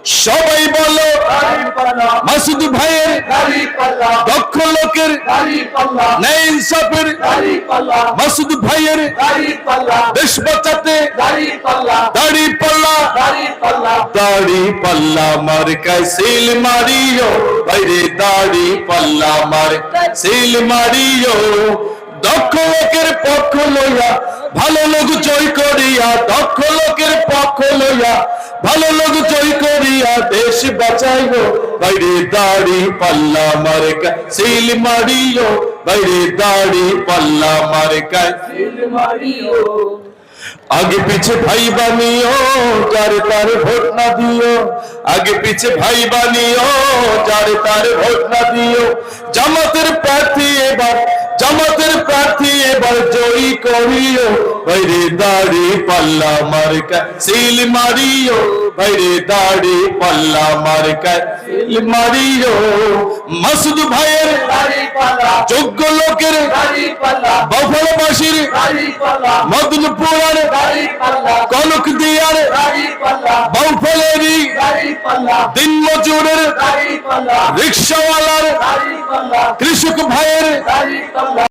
সবাই বলো মাসুদ ভাইয়ের দক্ষ লোকের ন্যায় ইনসাফের মাসুদ ভাইয়ের দেশ বাঁচাতে দাড়ি পাল্লা মার্কায় সিল মারিও বাইরে দাড়ি পাল্লা মার্কায় সিল মারিও দক্ষ লোকের পক্ষ লইয়া ভালো লোক জয় করিয়া দক্ষ লোকের পক্ষ লইয়া ভালো লোক জয় করিয়া দেশ বাঁচাইও বাইরে দাড়ি পাল্লা মার্কায় সিল মারিও বাইরে দাড়ি পাল্লা মার্কায় সিল মারিও आगे पीछे भाई बानियो जारे तारे वोट ना दियो आगे पीछे भाई बानियो जारे तारे वोट ना दियो জামাতের প্রার্থী এবার জয়ী করিও বাইরে দাড়ি পাল্লা মার্কায় সিল মারিও বাইরে দাড়ি পাল্লা মার্কায় সিল মারিও মাসুদ ভাইয়ের যোগ্য লোকের বফলবাসীর মদনপুরের কনক দিয়ার বাউফলেরই দিন মজুরের রিক্সাওয়ালার কৃষক ভাইয়ের